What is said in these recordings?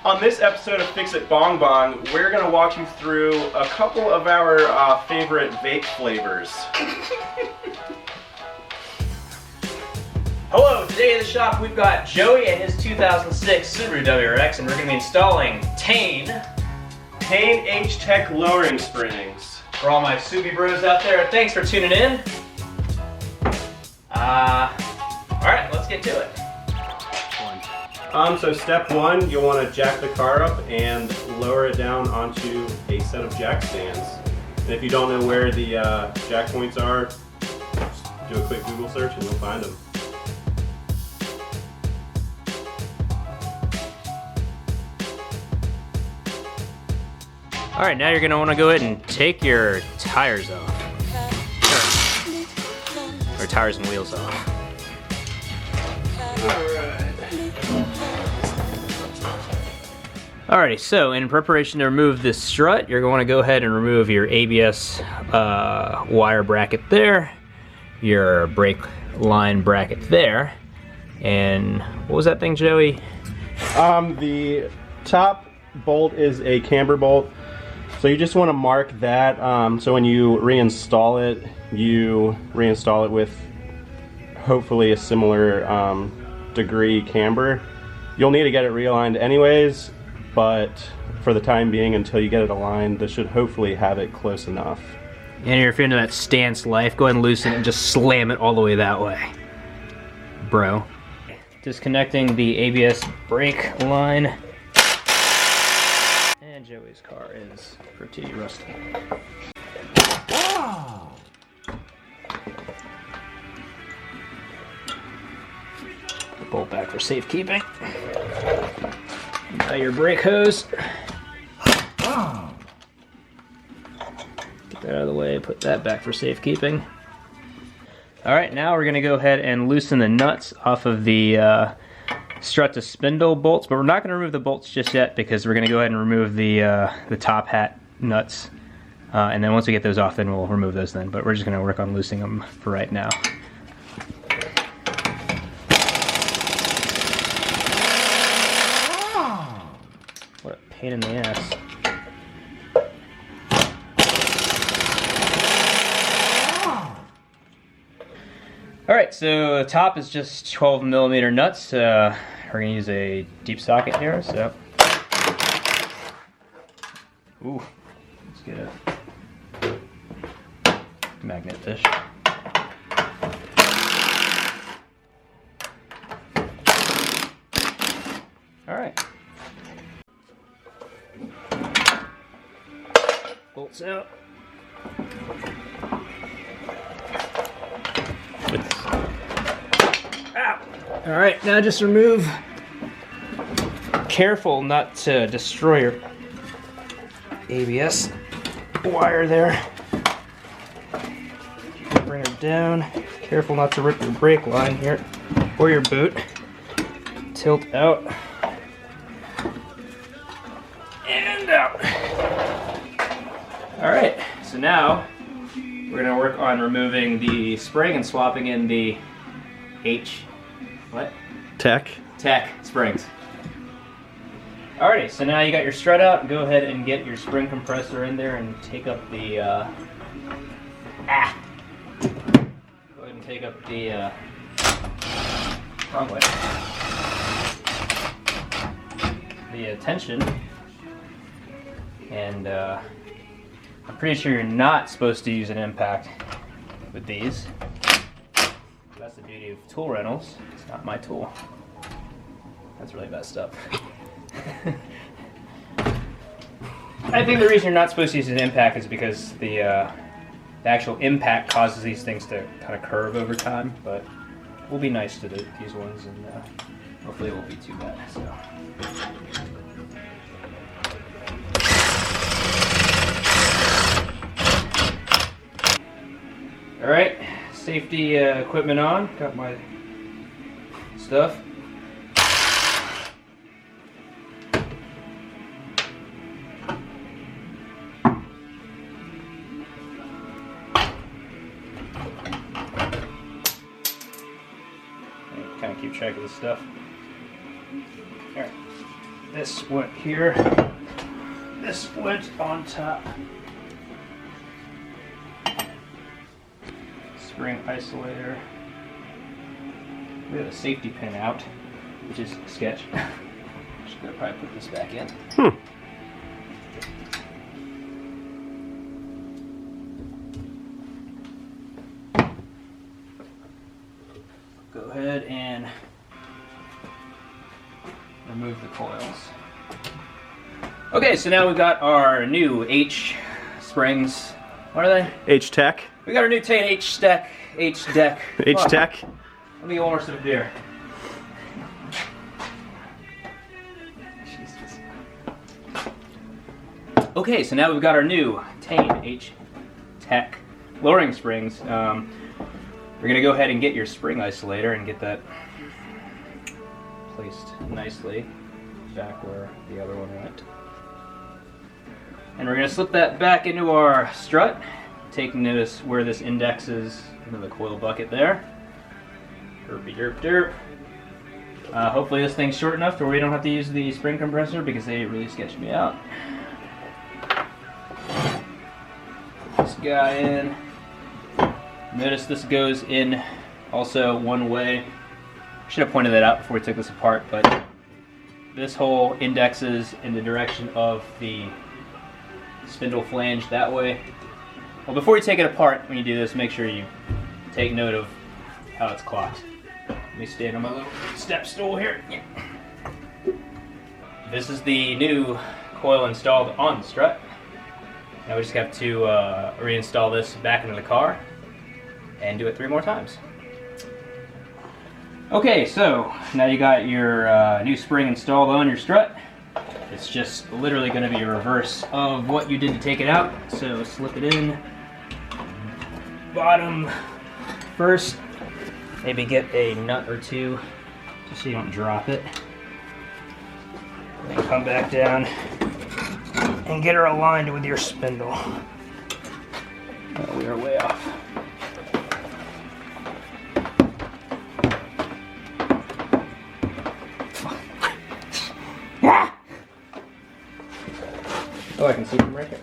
On this episode of Fix It Bong Bong, we're going to walk you through a couple of our favorite vape flavors. Hello, today in the shop we've got Joey and his 2006 Subaru WRX, and we're going to be installing TEIN H Tech lowering springs. For all my Subi bros out there, thanks for tuning in. Alright, let's get to it. So step one, you'll want to jack the car up and lower it down onto a set of jack stands. And if you don't know where the jack points are, just do a quick Google search and you'll find them. Alright, now you're going to want to go ahead and take your tires off. Or tires and wheels off. Alrighty, so in preparation to remove this strut, you're going to go ahead and remove your ABS wire bracket there, your brake line bracket there, and what was that thing, Joey? The top bolt is a camber bolt, so you just want to mark that, so when you reinstall it, you reinstall it with hopefully a similar degree camber. You'll need to get it realigned anyways, but for the time being, until you get it aligned, this should hopefully have it close enough. And if you're into that stance life, go ahead and loosen it and just slam it all the way that way, bro. Disconnecting the ABS brake line. And Joey's car is pretty rusty. Oh. Bolt back for safekeeping. Now your brake hose. Get that out of the way, put that back for safekeeping. Alright, now we're going to go ahead and loosen the nuts off of the strut to spindle bolts, but we're not going to remove the bolts just yet because we're going to go ahead and remove the top hat nuts. And then once we get those off, then we'll remove those then, but we're just going to work on loosening them for right now. What a pain in the ass. Alright, so the top is just 12mm nuts. We're going to use a deep socket here, so. Ooh, let's get a magnet fish. Alright. Bolts out. Alright, now just remove. Careful not to destroy your ABS wire there. Bring her down. Careful not to rip your brake line here or your boot. Tilt out. And out. Alright, so now we're going to work on removing the spring and swapping in the Tech springs. Alrighty, so now you got your strut out. Go ahead and get your spring compressor in there and take up the go ahead and take up the wrong way. The tension, and I'm pretty sure you're not supposed to use an impact with these. That's the beauty of tool rentals. It's not my tool. That's really messed up. I think the reason you're not supposed to use an impact is because the actual impact causes these things to kind of curve over time, but we'll be nice to these ones, and hopefully it won't be too bad. So. Alright, safety equipment on. Got my stuff. Kind of keep track of this stuff. Alright. this went here. This went on top. Spring isolator. We have a safety pin out, which is sketch. Should probably put this back in. Go ahead and remove the coils. Okay, so now we've got our new H springs. What are they? H Tech. We got our new TEIN H Tech. H Tech. H Tech. Let me get one more sip of beer. Jesus. Okay, so now we've got our new TEIN H Tech lowering springs. We're gonna go ahead and get your spring isolator and get that placed nicely back where the other one went. And we're gonna slip that back into our strut, taking notice where this index is into the coil bucket there. Derpy derp derp. Hopefully this thing's short enough to where we don't have to use the spring compressor because they really sketched me out. This guy in. Notice this goes in also one way. Should have pointed that out before we took this apart, but this hole indexes in the direction of the spindle flange that way. Well, before you take it apart, when you do this, make sure you take note of how it's clocked. Let me stand on my little step stool here. Yeah. This is the new coil installed on the strut. Now we just have to reinstall this back into the car and do it 3 more times. Okay, so now you got your new spring installed on your strut. It's just literally going to be a reverse of what you did to take it out. So slip it in, bottom first, maybe get a nut or two just so you don't drop it. Then come back down and get her aligned with your spindle. Oh, we are way off. Oh, I can see them right here.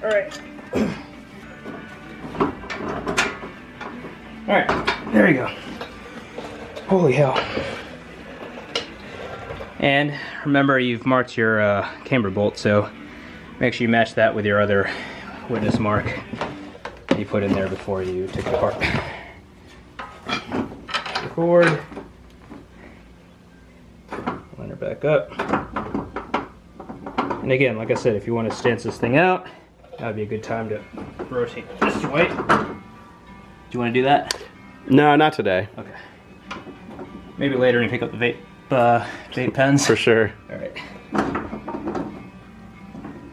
Alright. Alright, there you go. Holy hell. And remember, you've marked your camber bolt, so make sure you match that with your other witness mark that you put in there before you took it apart. Record. Line her back up. And again, like I said, if you want to stance this thing out, that would be a good time to rotate this way. Do you want to do that? No, not today. Okay. Maybe later when you pick up the vape pens. For sure. Alright. I'm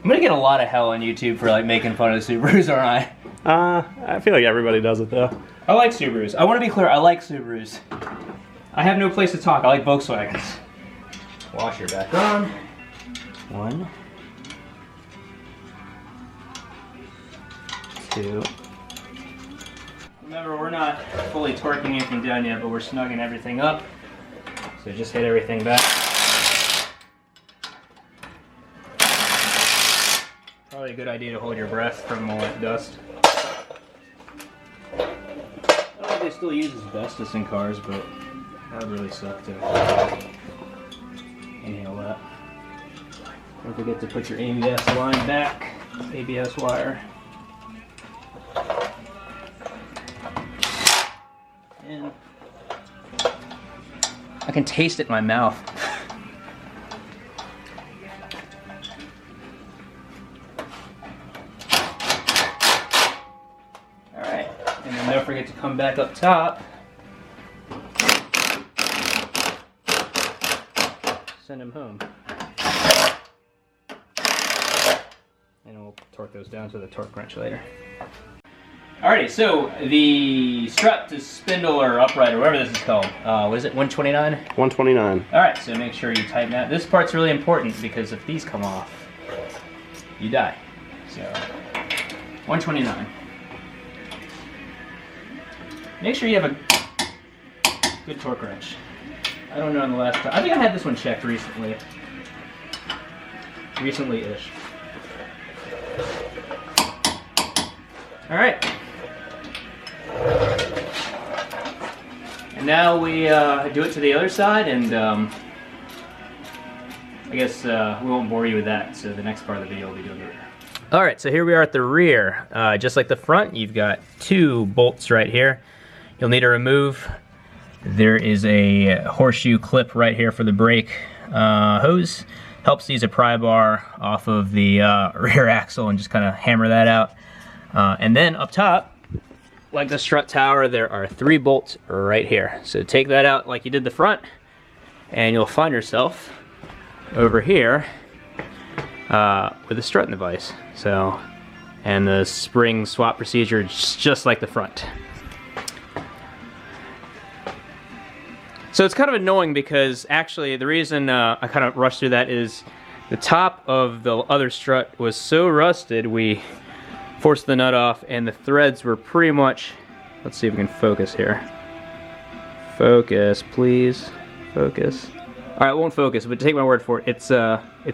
gonna get a lot of hell on YouTube for like making fun of the Subarus, aren't I? I feel like everybody does it though. I like Subarus. I want to be clear, I like Subarus. I have no place to talk. I like Volkswagens. Washer back on. 1, 2. Remember, we're not fully torquing anything down yet, but we're snugging everything up. So just hit everything back. Probably a good idea to hold your breath from all that dust. I don't think they still use asbestos in cars, but that would really suck to inhale that. Don't forget to put your ABS line back, ABS wire. And I can taste it in my mouth. Alright, and then don't forget to come back up top. Send him home. And we'll torque those down to the torque wrench later. Alrighty, so the strut to spindle or upright or whatever this is called, what is it, 129? 129. Alright, so make sure you tighten that. This part's really important because if these come off, you die. So, 129. Make sure you have a good torque wrench. I don't know in the last time. I think I had this one checked recently. recently-ish. All right. And now we do it to the other side, and I guess we won't bore you with that, so the next part of the video will be doing the rear. All right, so here we are at the rear. Just like the front, you've got 2 bolts right here. You'll need to remove. There is a horseshoe clip right here for the brake hose. Helps seize a pry bar off of the rear axle and just kind of hammer that out. And then up top, like the strut tower, there are 3 bolts right here. So take that out like you did the front, and you'll find yourself over here with the strut in the vise. So, and the spring swap procedure is just like the front. So it's kind of annoying because actually the reason I kind of rushed through that is the top of the other strut was so rusted, we forced the nut off and the threads were pretty much, let's see if we can focus here. Focus, please. Focus. All right, it won't focus, but take my word for it. It's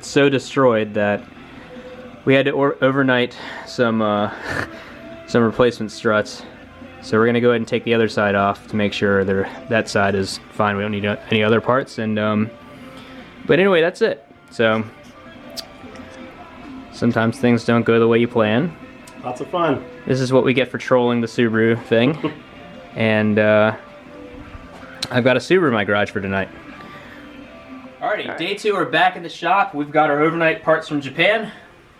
so destroyed that we had to overnight some replacement struts. So we're gonna go ahead and take the other side off to make sure that side is fine. We don't need any other parts. And but anyway, that's it. So sometimes things don't go the way you plan. Lots of fun. This is what we get for trolling the Subaru thing. And I've got a Subaru in my garage for tonight. Alrighty, day 2, we're back in the shop. We've got our overnight parts from Japan.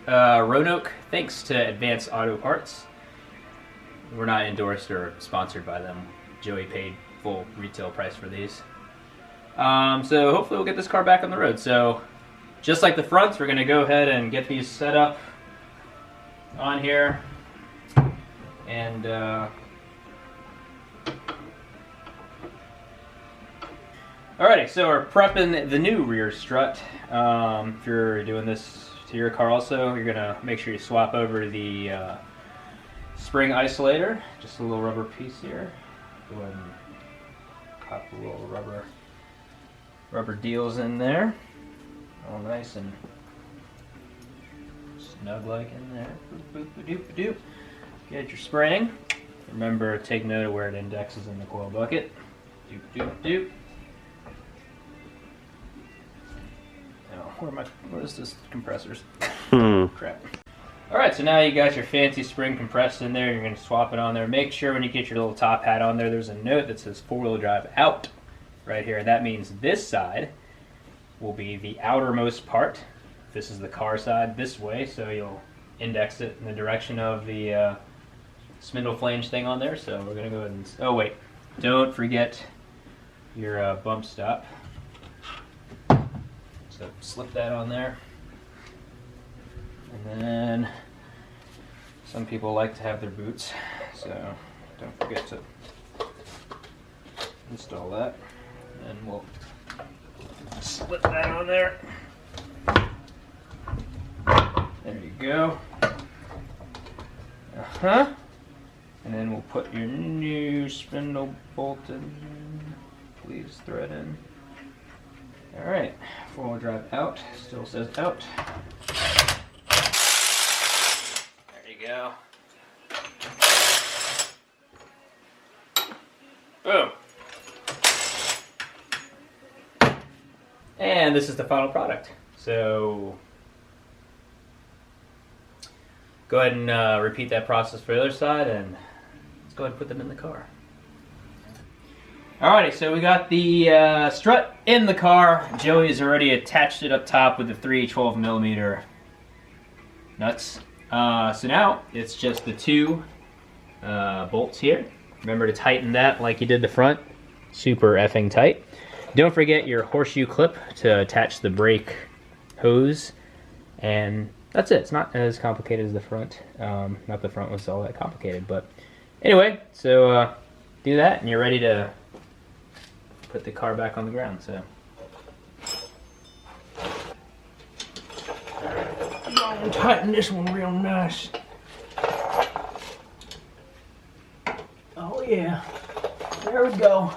Roanoke, thanks to Advanced Auto Parts. We're not endorsed or sponsored by them. Joey paid full retail price for these. So hopefully we'll get this car back on the road. So just like the fronts, we're going to go ahead and get these set up on here. And alrighty, so we're prepping the new rear strut. If you're doing this to your car also, you're going to make sure you swap over the spring isolator, just a little rubber piece here. Go ahead and pop the little rubber deals in there. All nice and snug-like in there. Boop, boop, doop, doop. Get your spring. Remember, take note of where it indexes in the coil bucket. Doop, doop, doop. Now, where is this compressors? Crap. Alright, so now you got your fancy spring compressed in there. You're going to swap it on there. Make sure when you get your little top hat on there, there's a note that says 4-wheel drive out right here. That means this side will be the outermost part. This is the car side this way, so you'll index it in the direction of the spindle flange thing on there. So we're going to go ahead and... Oh, wait. Don't forget your bump stop. So slip that on there. And then some people like to have their boots, so don't forget to install that. And we'll slip that on there. There you go. And then we'll put your new spindle bolt in. Please thread in. Alright, 4-wheel drive out. Still says out. Go. Boom. And this is the final product. So go ahead and repeat that process for the other side, and let's go ahead and put them in the car. Alrighty, so we got the strut in the car. Joey's already attached it up top with the 3 12mm nuts. So now it's just the 2 bolts here. Remember to tighten that like you did the front. Super effing tight. Don't forget your horseshoe clip to attach the brake hose. And that's it. It's not as complicated as the front. Not the front was all that complicated. But anyway, so do that and you're ready to put the car back on the ground. So. And tighten this one real nice. Oh yeah, there we go.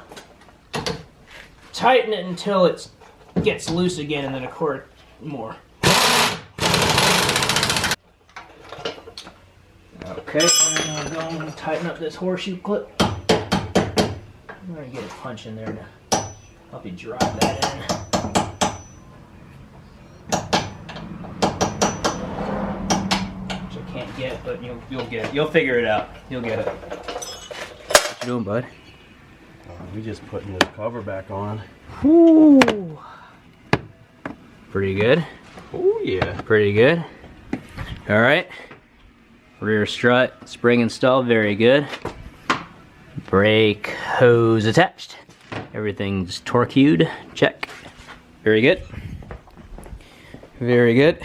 Tighten it until it gets loose again and then a cord more. Okay, and I'm going to tighten up this horseshoe clip. I'm going to get a punch in there to help you drive that in. Which I can't get, but you'll get it. You'll figure it out. You'll get it. What you doing, bud? We just putting this cover back on. Whoo! Pretty good. Oh yeah. Pretty good. All right. Rear strut, spring installed, very good. Brake hose attached. Everything's torqued, check. Very good. Very good.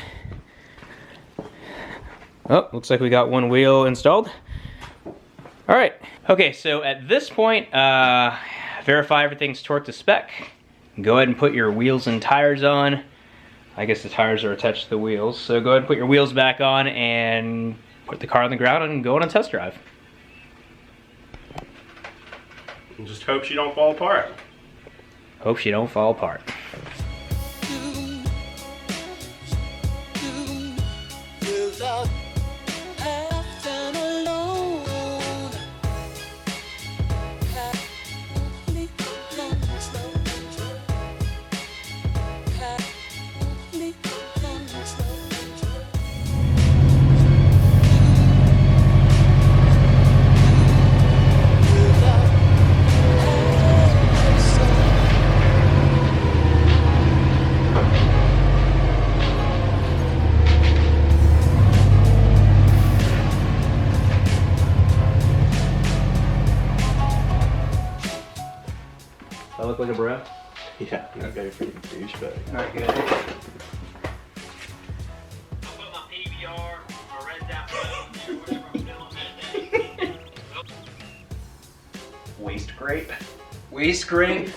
Oh, looks like we got one wheel installed. All right. Okay, so at this point, verify everything's torqued to spec. Go ahead and put your wheels and tires on. I guess the tires are attached to the wheels. So go ahead and put your wheels back on and put the car on the ground and go on a test drive. And just hope she don't fall apart. Hope she don't fall apart. I look like a bro? Yeah, you got a freaking douchebag. Alright, good. Waste grape. Waste grape.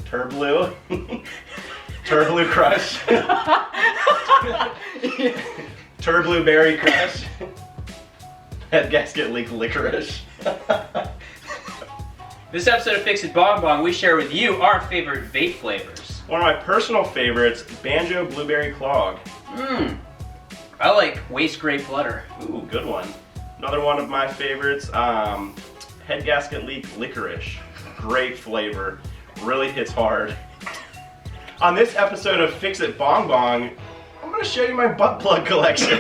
Turblue. Turblue crush. Turblue berry crush. Head gasket leak licorice. This episode of Fix It Bong Bong, we share with you our favorite vape flavors. One of my personal favorites, Banjo Blueberry Clog. I like Waste Grape Flutter. Ooh, good one. Another one of my favorites, Head Gasket Leak Licorice. Great flavor. Really hits hard. On this episode of Fix It Bong Bong, I'm going to show you my butt plug collection.